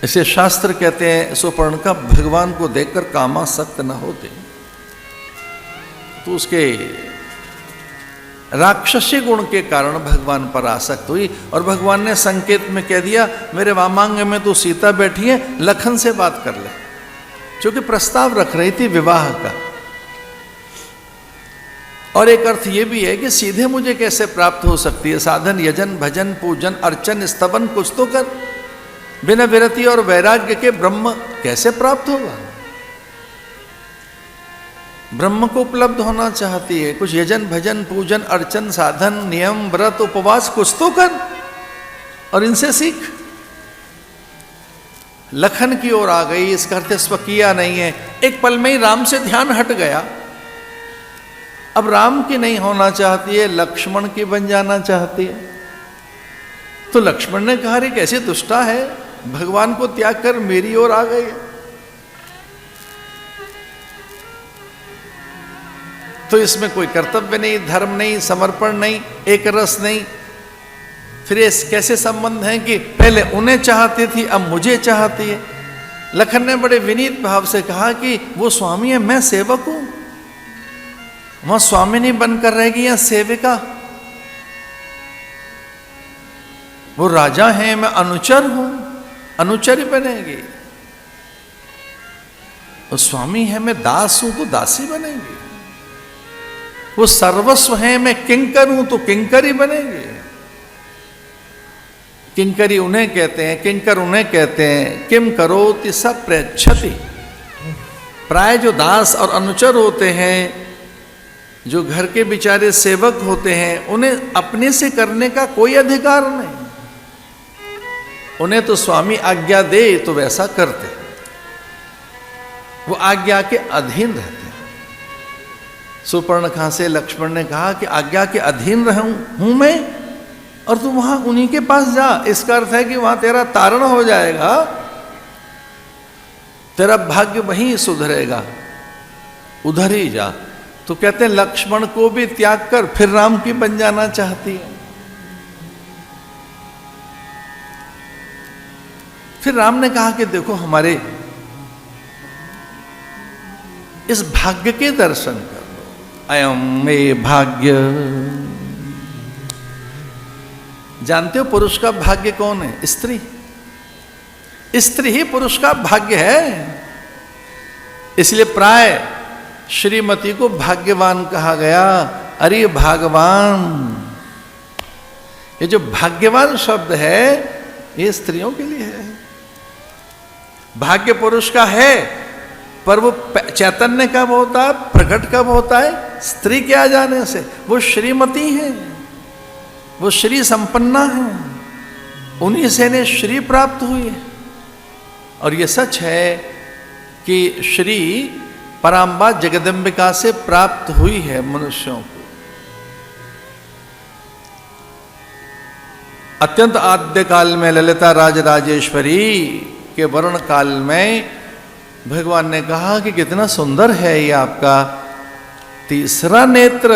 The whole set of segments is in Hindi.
इसे शास्त्र कहते हैं सुपर्णका भगवान को देखकर कामासक्त न होते, तो उसके राक्षसी गुण के कारण भगवान पर आसक्त हुई और भगवान ने संकेत में कह दिया मेरे वामांग में तो सीता बैठी है, लखन से बात कर ले, क्योंकि प्रस्ताव रख रही थी विवाह का। और एक अर्थ ये भी है कि सीधे मुझे कैसे प्राप्त हो सकती है, साधन यजन भजन पूजन अर्चन स्तवन कुछ तो कर, बिना विरति और वैराग्य के ब्रह्म कैसे प्राप्त होगा। ब्रह्म को उपलब्ध होना चाहती है, कुछ यजन भजन पूजन अर्चन साधन नियम व्रत उपवास कुछ तो कर और इनसे सीख। लखन की ओर आ गई, इसका अर्थ स्वकीय नहीं है, एक पल में ही राम से ध्यान हट गया। अब राम की नहीं होना चाहती है, लक्ष्मण की बन जाना चाहती है। तो लक्ष्मण ने कहा रे कैसी दुष्टा है, भगवान को त्याग कर मेरी ओर आ गई है। तो इसमें कोई कर्तव्य नहीं, धर्म नहीं, समर्पण नहीं, एक रस नहीं। फिर ये कैसे संबंध है कि पहले उन्हें चाहती थी अब मुझे चाहती है। लखन ने बड़े विनीत भाव से कहा कि वो स्वामी है मैं सेवक हूं, वहां स्वामिनी बनकर रहेगी या सेविका। वो राजा है मैं अनुचर हूं, अनुचर ही बनेगी। वो स्वामी है मैं दास हूं तो दासी बनेगी। वो सर्वस्व है मैं किंकर हूं तो किंकरी बनेगी। किंकरी उन्हें कहते हैं, किंकर उन्हें कहते हैं किम करोति स प्रयच्छति। प्राय जो दास और अनुचर होते हैं, जो घर के बेचारे सेवक होते हैं, उन्हें अपने से करने का कोई अधिकार नहीं। उन्हें तो स्वामी आज्ञा दे तो वैसा करते, वो आज्ञा के अधीन रहते हैं। सुपर्णखा से लक्ष्मण ने कहा कि आज्ञा के अधीन हूं मैं और तू वहां उन्हीं के पास जा। इसका अर्थ है कि वहां तेरा तारण हो जाएगा, तेरा भाग्य वहीं सुधरेगा, उधर ही जा। तो कहते हैं लक्ष्मण को भी त्याग कर फिर राम की बन जाना चाहती है। फिर राम ने कहा कि देखो हमारे इस भाग्य के दर्शन कर लो। अयम मे भाग्य। जानते हो पुरुष का भाग्य कौन है? स्त्री। स्त्री ही पुरुष का भाग्य है। इसलिए प्राय श्रीमती को भाग्यवान कहा गया। अरे भागवान, ये जो भाग्यवान शब्द है ये स्त्रियों के लिए है। भाग्य पुरुष का है, पर वो चैतन्य कब होता है, प्रकट कब होता है? स्त्री के आ जाने से। वो श्रीमती है, वो श्री संपन्ना है, उन्हीं से ने श्री प्राप्त हुई है। और ये सच है कि श्री पराम्बा जगदम्बिका से प्राप्त हुई है मनुष्यों को। अत्यंत आद्य काल में ललिता राजराजेश्वरी के वर्ण काल में भगवान ने कहा कि कितना सुंदर है ये आपका तीसरा नेत्र,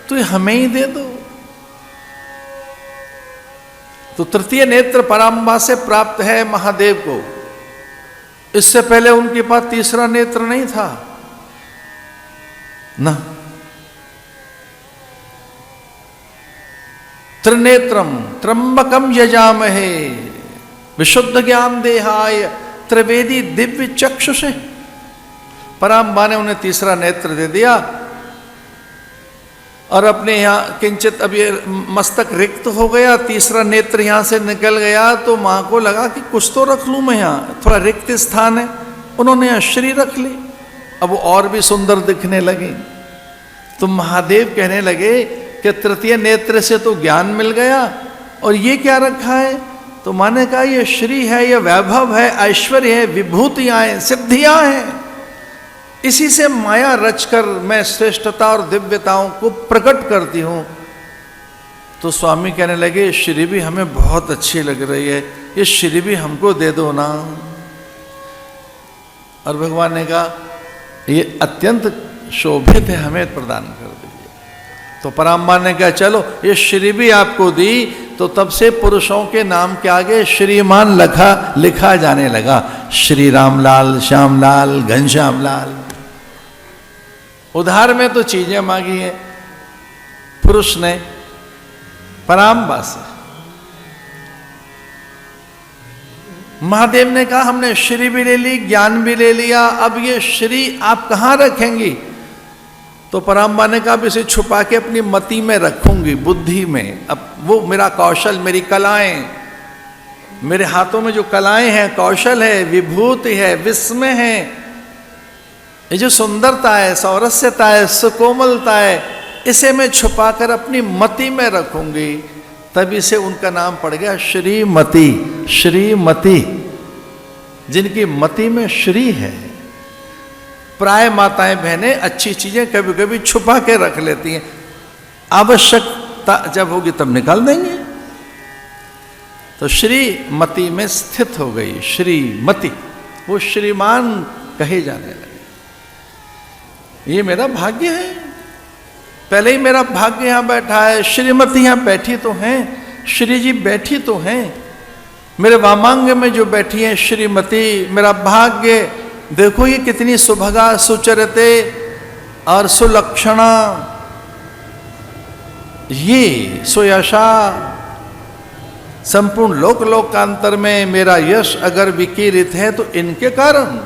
तो हमें ही दे दो। तो तृतीय नेत्र पराम्बा से प्राप्त है महादेव को। इससे पहले उनके पास तीसरा नेत्र नहीं था ना। त्रिनेत्रम त्र्यंबकम यजामहे विशुद्ध ज्ञान देहाय त्रिवेदी दिव्य चक्षुषे। पराम्बा ने उन्हें तीसरा नेत्र दे दिया और अपने यहाँ किंचित अब ये मस्तक रिक्त हो गया, तीसरा नेत्र यहाँ से निकल गया। तो माँ को लगा कि कुछ तो रख लूँ मैं, यहाँ थोड़ा रिक्त स्थान है। उन्होंने यहाँ श्री रख ली, अब वो और भी सुंदर दिखने लगे। तो महादेव कहने लगे कि तृतीय नेत्र से तो ज्ञान मिल गया और ये क्या रखा है? तो माँ ने कहा ये श्री है, ये वैभव है, ऐश्वर्य है, विभूतियाँ हैं, सिद्धियाँ हैं। इसी से माया रचकर मैं श्रेष्ठता और दिव्यताओं को प्रकट करती हूं। तो स्वामी कहने लगे श्री भी हमें बहुत अच्छी लग रही है, ये श्री भी हमको दे दो ना। और भगवान ने कहा ये अत्यंत शोभित है, हमें प्रदान कर दीजिए। तो पराम्बा ने कहा चलो ये श्री भी आपको दी, तो तब से पुरुषों के नाम के आगे श्रीमान लिखा जाने लगा। श्री रामलाल, श्यामलाल, घनश्याम लाल। उधार में तो चीजें मांगी है पुरुष ने, पराम्बा से। महादेव ने कहा हमने श्री भी ले ली, ज्ञान भी ले लिया, अब ये श्री आप कहां रखेंगी? तो पराम्बा ने कहा अब इसे छुपा के अपनी मति में रखूंगी, बुद्धि में। अब वो मेरा कौशल, मेरी कलाएं, मेरे हाथों में जो कलाएं हैं, कौशल है, विभूति है, विस्मय है, ये जो सुंदरता है, सौरस्यता है, सुकोमलता है, इसे मैं छुपाकर अपनी मति में रखूंगी। तभी से उनका नाम पड़ गया श्रीमती। श्रीमती, जिनकी मति में श्री है। प्राय माताएं बहनें अच्छी चीजें कभी कभी छुपा के रख लेती हैं, आवश्यकता जब होगी तब निकाल देंगे। तो श्रीमती में स्थित हो गई श्रीमती, वो श्रीमान कहे जाने लगे। ये मेरा भाग्य है, पहले ही मेरा भाग्य यहां बैठा है। श्रीमती यहां बैठी तो हैं, श्री जी बैठी तो हैं, मेरे वामांग में जो बैठी है श्रीमती, मेरा भाग्य। देखो ये कितनी सुभगा, सुचरिते और सुलक्षणा, ये सुयशा। संपूर्ण लोक लोकांतर में मेरा यश अगर विकीरित है तो इनके कारण।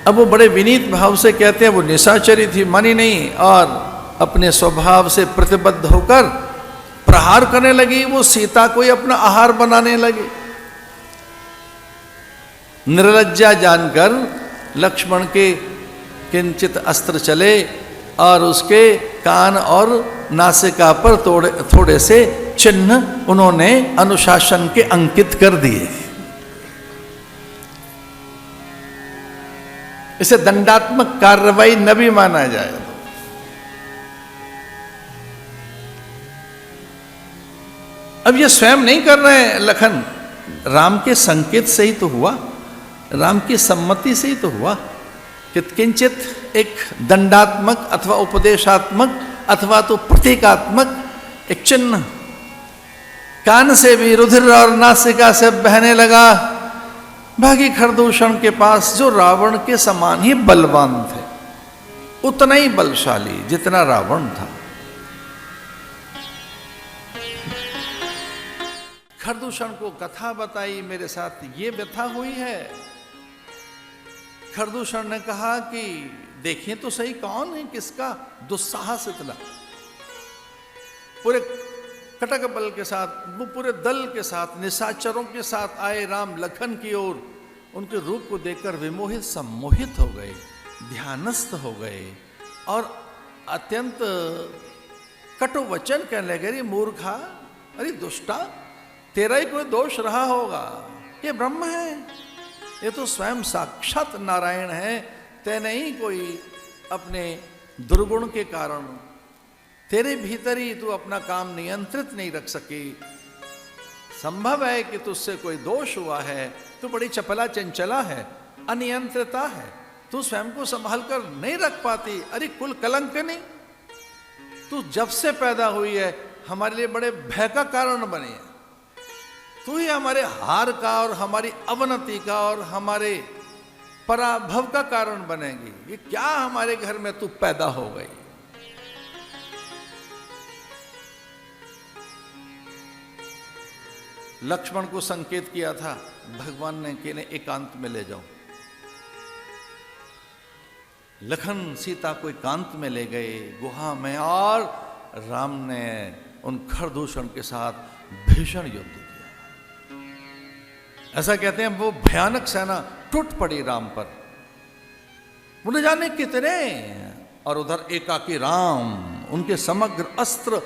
अब वो बड़े विनीत भाव से कहते हैं, वो निशाचरी थी, मानी नहीं, और अपने स्वभाव से प्रतिबद्ध होकर प्रहार करने लगी। वो सीता को ही अपना आहार बनाने लगी। निर्लज्जा जानकर लक्ष्मण के किंचित अस्त्र चले और उसके कान और नासिका पर थोड़े से चिन्ह उन्होंने अनुशासन के अंकित कर दिए। इसे दंडात्मक कार्रवाई न भी माना जाए। अब ये स्वयं नहीं कर रहे हैं लखन, राम के संकेत से ही तो हुआ, राम की सम्मति से ही तो हुआ कि किंचित एक दंडात्मक अथवा उपदेशात्मक अथवा तो प्रतीकात्मक एक चिन्ह कान से भी रुधिर और नासिका से बहने लगा। भागी खरदूषण के पास, जो रावण के समान ही बलवान थे, उतना ही बलशाली जितना रावण था। खरदूषण को कथा बताई, मेरे साथ ये व्यथा हुई है। खरदूषण ने कहा कि देखिए तो सही कौन है, किसका दुस्साहस इतना। पूरे कटक बल के साथ, वो पूरे दल के साथ, निशाचरों के साथ आए राम लखन की ओर। उनके रूप को देखकर विमोहित सम्मोहित हो गए, ध्यानस्थ हो गए और अत्यंत कटु वचन कहने लगे, अरे मूर्खा, अरे दुष्टा, तेरा ही कोई दोष रहा होगा, ये ब्रह्म है, ये तो स्वयं साक्षात नारायण है। तेने ही कोई अपने दुर्गुण के कारण, तेरे भीतर ही तू अपना काम नियंत्रित नहीं रख सकी। संभव है कि तुझसे कोई दोष हुआ है, तू बड़ी चपला चंचला है, अनियंत्रिता है, तू स्वयं को संभाल कर नहीं रख पाती। अरे कुल कलंकनी, तू जब से पैदा हुई है हमारे लिए बड़े भय का कारण बनी है। तू ही हमारे हार का और हमारी अवनति का और हमारे पराभव का कारण बनेगी। ये क्या हमारे घर में तू पैदा हो गई। लक्ष्मण को संकेत किया था भगवान ने कि इन्हें एकांत में ले जाओ। लखन सीता को एकांत में ले गए गुहा में, और राम ने उन खरदूषण के साथ भीषण युद्ध किया। ऐसा कहते हैं वो भयानक सेना टूट पड़ी राम पर, उन्हें जाने कितने। और उधर एकाकी राम, उनके समग्र अस्त्र,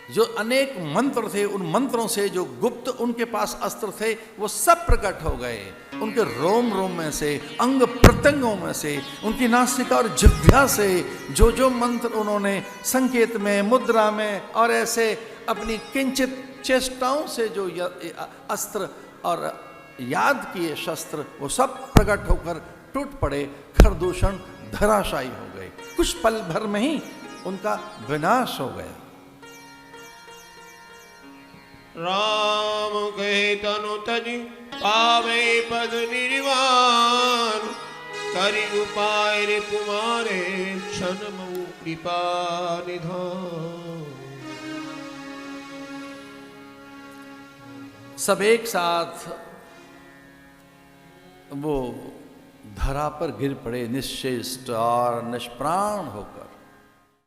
जो अनेक मंत्र थे, उन मंत्रों से जो गुप्त उनके पास अस्त्र थे वो सब प्रकट हो गए। उनके रोम रोम में से, अंग प्रत्यंगों में से, उनकी नासिका और जिह्वा से जो जो मंत्र उन्होंने संकेत में, मुद्रा में और ऐसे अपनी किंचित चेष्टाओं से जो अस्त्र और याद किए शस्त्र, वो सब प्रकट होकर टूट पड़े। खरदूषण धराशायी हो गए, कुछ पल भर में ही उनका विनाश हो गया। राम कहे तनु तज पावे पद निर्वाण करि उपाय रे तुम्हारे क्षण मऊ कृपा निधान। सब एक साथ वो धरा पर गिर पड़े निश्चेष्ट और निष्प्राण होकर।